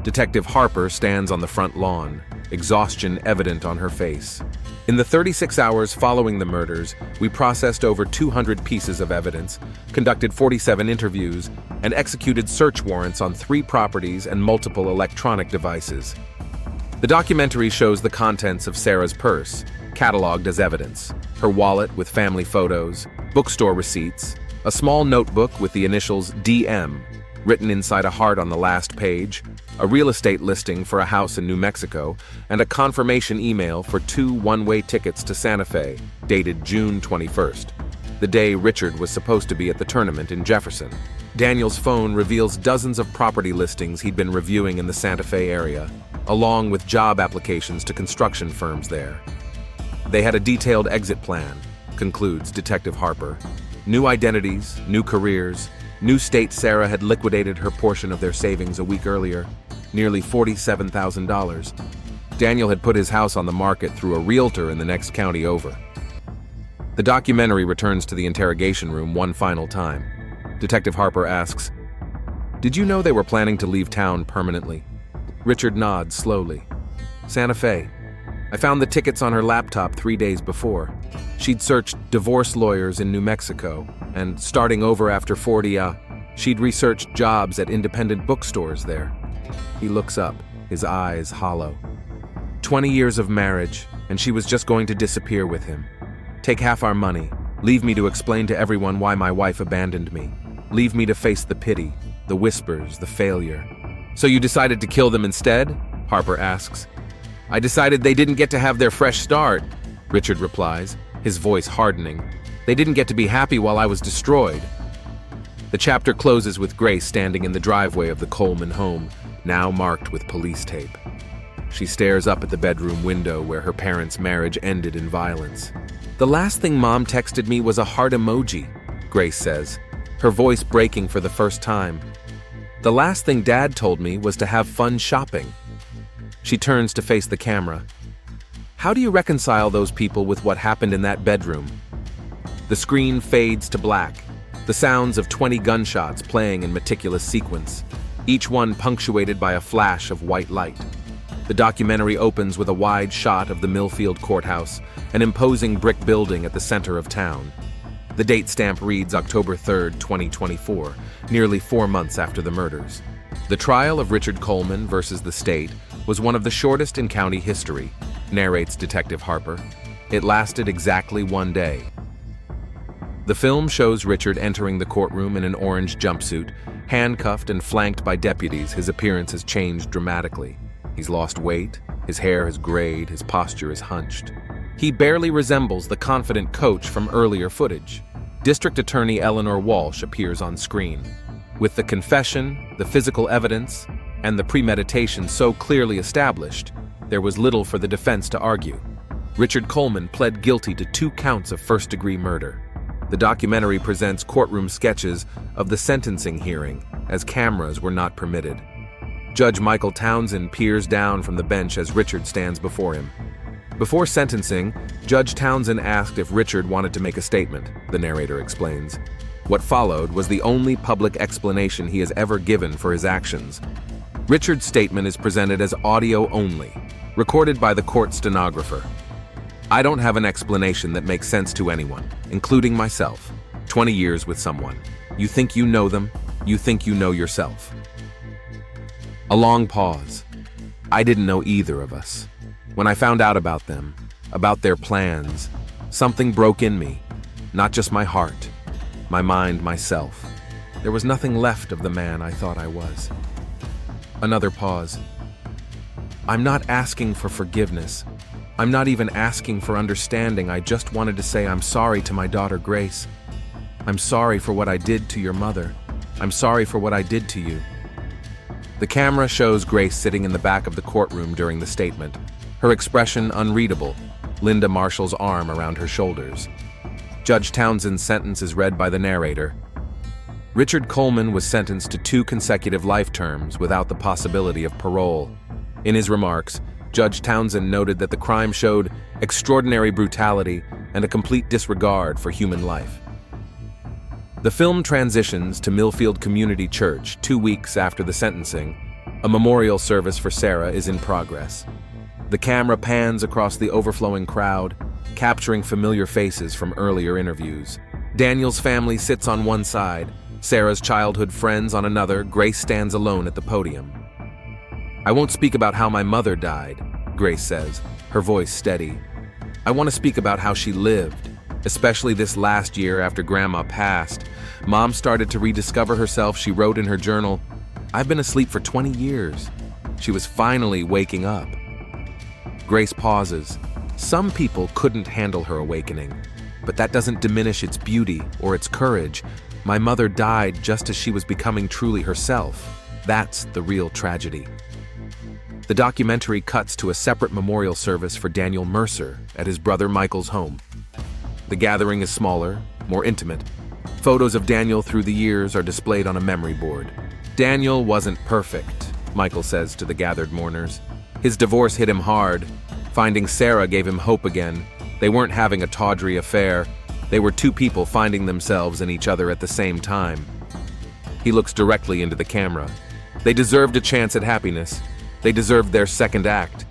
Detective Harper stands on the front lawn, exhaustion evident on her face. In the 36 hours following the murders, we processed over 200 pieces of evidence, conducted 47 interviews, and executed search warrants on 3 properties and multiple electronic devices. The documentary shows the contents of Sarah's purse, cataloged as evidence: her wallet with family photos, bookstore receipts, a small notebook with the initials DM written inside a heart on the last page, a real estate listing for a house in New Mexico, and a confirmation email for 2 one-way tickets to Santa Fe, dated June 21st, the day Richard was supposed to be at the tournament in Jefferson. Daniel's phone reveals dozens of property listings he'd been reviewing in the Santa Fe area, along with job applications to construction firms there. They had a detailed exit plan, concludes Detective Harper. New identities, new careers, new state. Sarah had liquidated her portion of their savings a week earlier, nearly $47,000. Daniel had put his house on the market through a realtor in the next county over. The documentary returns to the interrogation room one final time. Detective Harper asks, "Did you know they were planning to leave town permanently?" Richard nods slowly. "Santa Fe. I found the tickets on her laptop 3 days before. She'd searched divorce lawyers in New Mexico, and starting over after 40, she'd researched jobs at independent bookstores there." He looks up, his eyes hollow. 20 years of marriage, and she was just going to disappear with him. Take half our money, leave me to explain to everyone why my wife abandoned me. Leave me to face the pity, the whispers, the failure. "So you decided to kill them instead?" Harper asks. "I decided they didn't get to have their fresh start," Richard replies, his voice hardening. "They didn't get to be happy while I was destroyed." The chapter closes with Grace standing in the driveway of the Coleman home, now marked with police tape. She stares up at the bedroom window where her parents' marriage ended in violence. "The last thing Mom texted me was a heart emoji," Grace says, her voice breaking for the first time. "The last thing Dad told me was to have fun shopping." She turns to face the camera. "How do you reconcile those people with what happened in that bedroom?" The screen fades to black, the sounds of 20 gunshots playing in meticulous sequence, each one punctuated by a flash of white light. The documentary opens with a wide shot of the Millfield Courthouse, an imposing brick building at the center of town. The date stamp reads October 3, 2024, nearly 4 months after the murders. The trial of Richard Coleman versus the state was one of the shortest in county history, narrates Detective Harper. It lasted exactly 1 day. The film shows Richard entering the courtroom in an orange jumpsuit, handcuffed and flanked by deputies. His appearance has changed dramatically. He's lost weight, his hair has grayed, his posture is hunched. He barely resembles the confident coach from earlier footage. District Attorney Eleanor Walsh appears on screen. With the confession, the physical evidence, and the premeditation so clearly established, there was little for the defense to argue. Richard Coleman pled guilty to 2 counts of first-degree murder. The documentary presents courtroom sketches of the sentencing hearing, as cameras were not permitted. Judge Michael Townsend peers down from the bench as Richard stands before him. Before sentencing, Judge Townsend asked if Richard wanted to make a statement, the narrator explains. What followed was the only public explanation he has ever given for his actions. Richard's statement is presented as audio only, recorded by the court stenographer. "I don't have an explanation that makes sense to anyone, including myself. 20 years with someone. You think you know them, you think you know yourself." A long pause. I didn't know either of us. When I found out about them, about their plans, something broke in me. Not just my heart, my mind, myself. There was nothing left of the man I thought I was. Another pause. I'm not asking for forgiveness. I'm not even asking for understanding. I just wanted to say I'm sorry to my daughter Grace. I'm sorry for what I did to your mother. I'm sorry for what I did to you. The camera shows Grace sitting in the back of the courtroom during the statement, her expression unreadable, Linda Marshall's arm around her shoulders. Judge Townsend's sentence is read by the narrator. Richard Coleman was sentenced to 2 consecutive life terms without the possibility of parole. In his remarks, Judge Townsend noted that the crime showed extraordinary brutality and a complete disregard for human life. The film transitions to Millfield Community Church 2 weeks after the sentencing. A memorial service for Sarah is in progress. The camera pans across the overflowing crowd, capturing familiar faces from earlier interviews. Daniel's family sits on one side, Sarah's childhood friends on another. Grace stands alone at the podium. "I won't speak about how my mother died," Grace says, her voice steady. I want to speak about how she lived, especially this last year after Grandma passed. Mom started to rediscover herself. She wrote in her journal, "I've been asleep for 20 years." She was finally waking up. Grace pauses. Some people couldn't handle her awakening, but that doesn't diminish its beauty or its courage. My mother died just as she was becoming truly herself. That's the real tragedy. The documentary cuts to a separate memorial service for Daniel Mercer at his brother Michael's home. The gathering is smaller, more intimate. Photos of Daniel through the years are displayed on a memory board. Daniel wasn't perfect, Michael says to the gathered mourners. His divorce hit him hard. Finding Sarah gave him hope again. They weren't having a tawdry affair. They were two people finding themselves in each other at the same time. He looks directly into the camera. They deserved a chance at happiness. They deserved their second act.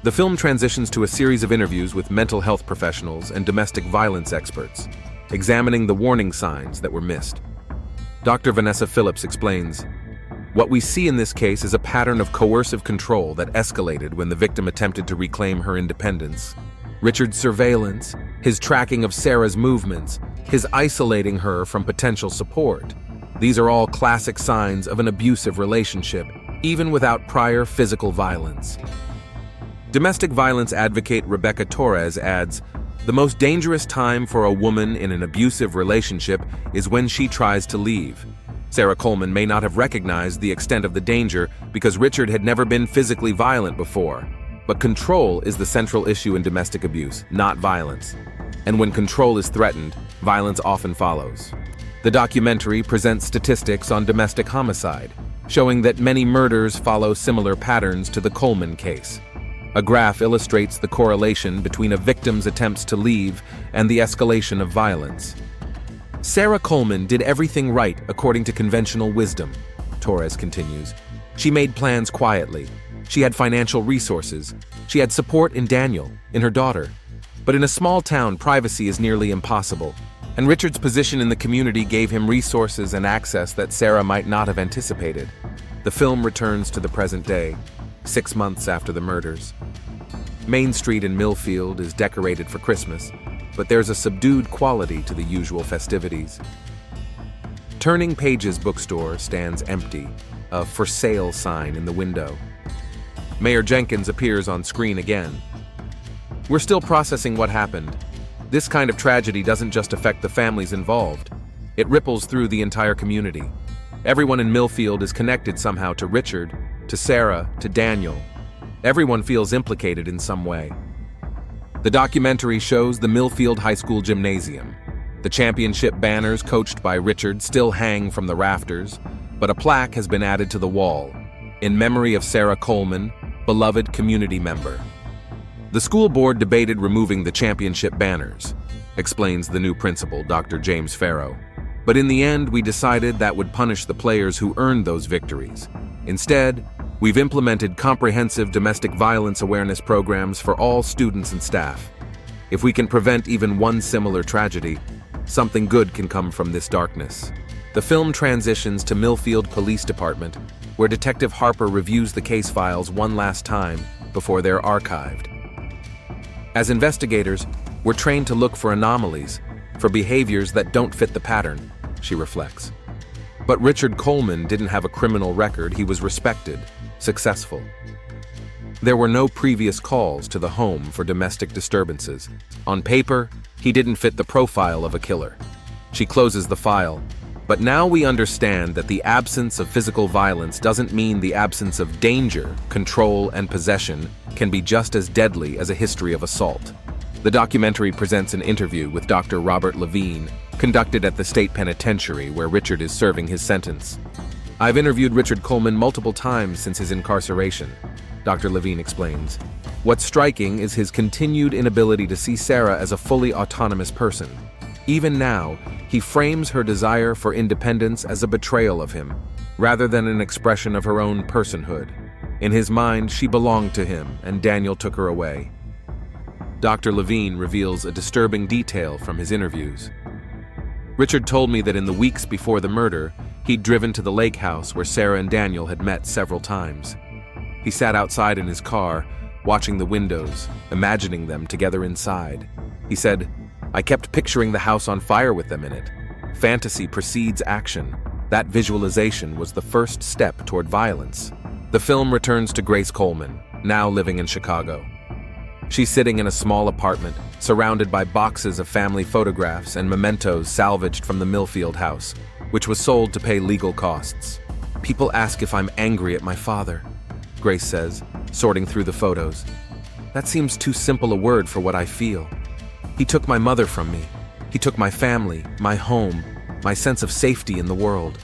The film transitions to a series of interviews with mental health professionals and domestic violence experts, examining the warning signs that were missed. Dr. Vanessa Phillips explains, "What we see in this case is a pattern of coercive control that escalated when the victim attempted to reclaim her independence. Richard's surveillance, his tracking of Sarah's movements, his isolating her from potential support. These are all classic signs of an abusive relationship, even without prior physical violence." Domestic violence advocate Rebecca Torres adds, "The most dangerous time for a woman in an abusive relationship is when she tries to leave. Sarah Coleman may not have recognized the extent of the danger because Richard had never been physically violent before. But control is the central issue in domestic abuse, not violence. And when control is threatened, violence often follows." The documentary presents statistics on domestic homicide, showing that many murders follow similar patterns to the Coleman case. A graph illustrates the correlation between a victim's attempts to leave and the escalation of violence. "Sarah Coleman did everything right according to conventional wisdom," Torres continues. "She made plans quietly. She had financial resources. She had support in Daniel, in her daughter. But in a small town, privacy is nearly impossible. And Richard's position in the community gave him resources and access that Sarah might not have anticipated." The film returns to the present day, 6 months after the murders. Main Street in Millfield is decorated for Christmas, but there's a subdued quality to the usual festivities. Turning Pages bookstore stands empty, a "for sale" sign in the window. Mayor Jenkins appears on screen again. "We're still processing what happened. This kind of tragedy doesn't just affect the families involved. It ripples through the entire community. Everyone in Millfield is connected somehow to Richard, to Sarah, to Daniel. Everyone feels implicated in some way." The documentary shows the Millfield High School gymnasium. The championship banners coached by Richard still hang from the rafters, but a plaque has been added to the wall, in memory of Sarah Coleman, beloved community member. "The school board debated removing the championship banners," explains the new principal, Dr. James Farrow. "But in the end, we decided that would punish the players who earned those victories. Instead, we've implemented comprehensive domestic violence awareness programs for all students and staff. If we can prevent even one similar tragedy, something good can come from this darkness." The film transitions to Millfield Police Department, where Detective Harper reviews the case files one last time before they're archived. "As investigators, we're trained to look for anomalies, for behaviors that don't fit the pattern," she reflects. "But Richard Coleman didn't have a criminal record. He was respected, successful. There were no previous calls to the home for domestic disturbances. On paper, he didn't fit the profile of a killer." She closes the file. "But now we understand that the absence of physical violence doesn't mean the absence of danger, control, and possession can be just as deadly as a history of assault." The documentary presents an interview with Dr. Robert Levine, conducted at the state penitentiary where Richard is serving his sentence. "I've interviewed Richard Coleman multiple times since his incarceration," Dr. Levine explains. "What's striking is his continued inability to see Sarah as a fully autonomous person. Even now, he frames her desire for independence as a betrayal of him, rather than an expression of her own personhood. In his mind, she belonged to him, and Daniel took her away." Dr. Levine reveals a disturbing detail from his interviews. "Richard told me that in the weeks before the murder, he'd driven to the lake house where Sarah and Daniel had met several times. He sat outside in his car, watching the windows, imagining them together inside. He said, "I kept picturing the house on fire with them in it. Fantasy precedes action. That visualization was the first step toward violence." The film returns to Grace Coleman, now living in Chicago. She's sitting in a small apartment, surrounded by boxes of family photographs and mementos salvaged from the Millfield house, which was sold to pay legal costs. "People ask if I'm angry at my father," Grace says, sorting through the photos. "That seems too simple a word for what I feel. He took my mother from me. He took my family, my home, my sense of safety in the world."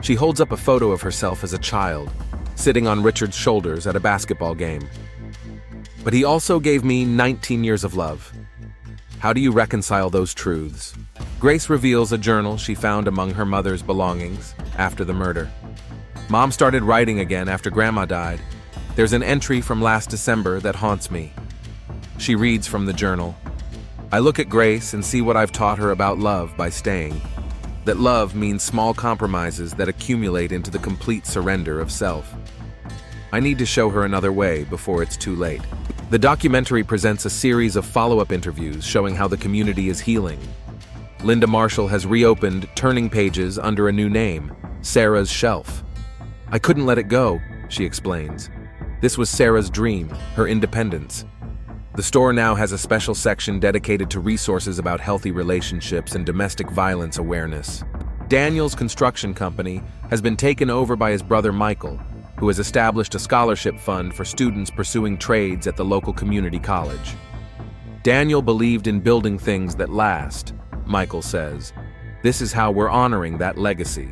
She holds up a photo of herself as a child, sitting on Richard's shoulders at a basketball game. "But he also gave me 19 years of love." How do you reconcile those truths? Grace reveals a journal she found among her mother's belongings after the murder. "Mom started writing again after Grandma died. There's an entry from last December that haunts me." She reads from the journal. "I look at Grace and see what I've taught her about love by staying. That love means small compromises that accumulate into the complete surrender of self. I need to show her another way before it's too late." The documentary presents a series of follow-up interviews showing how the community is healing. Linda Marshall has reopened Turning Pages under a new name, Sarah's Shelf. "I couldn't let it go," she explains. "This was Sarah's dream, her independence." The store now has a special section dedicated to resources about healthy relationships and domestic violence awareness. Daniel's construction company has been taken over by his brother Michael, who has established a scholarship fund for students pursuing trades at the local community college. Daniel believed in building things that last, Michael says. This is how we're honoring that legacy.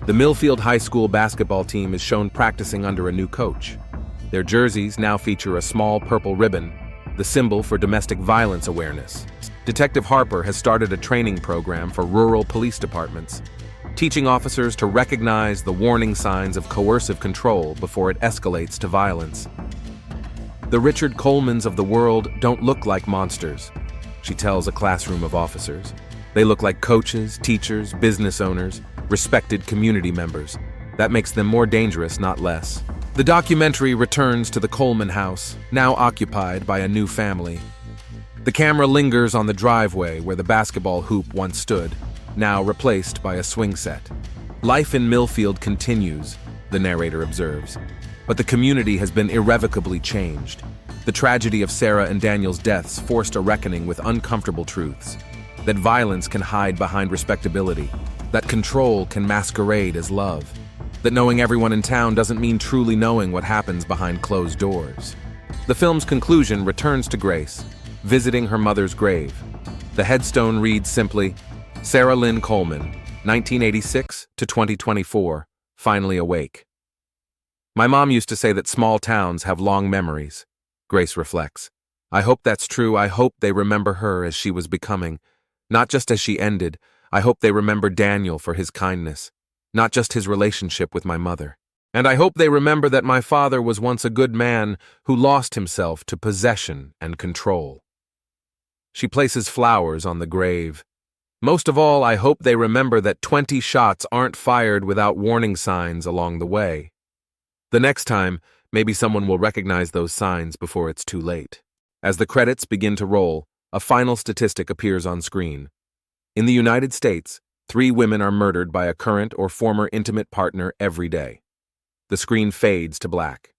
The Millfield High School basketball team is shown practicing under a new coach. Their jerseys now feature a small purple ribbon, the symbol for domestic violence awareness. Detective Harper has started a training program for rural police departments, teaching officers to recognize the warning signs of coercive control before it escalates to violence. "The Richard Colemans of the world don't look like monsters," she tells a classroom of officers. "They look like coaches, teachers, business owners, respected community members. That makes them more dangerous, not less." The documentary returns to the Coleman house, now occupied by a new family. The camera lingers on the driveway where the basketball hoop once stood, now replaced by a swing set. "Life in Millfield continues," the narrator observes, "but the community has been irrevocably changed. The tragedy of Sarah and Daniel's deaths forced a reckoning with uncomfortable truths. That violence can hide behind respectability. That control can masquerade as love. That knowing everyone in town doesn't mean truly knowing what happens behind closed doors." The film's conclusion returns to Grace, visiting her mother's grave. The headstone reads simply, "Sarah Lynn Coleman, 1986 to 2024, finally awake." "My mom used to say that small towns have long memories," Grace reflects. "I hope that's true. I hope they remember her as she was becoming. Not just as she ended. I hope they remember Daniel for his kindness, not just his relationship with my mother. And I hope they remember that my father was once a good man who lost himself to possession and control." She places flowers on the grave. "Most of all, I hope they remember that 20 shots aren't fired without warning signs along the way. The next time, maybe someone will recognize those signs before it's too late." As the credits begin to roll, a final statistic appears on screen. In the United States, 3 women are murdered by a current or former intimate partner every day. The screen fades to black.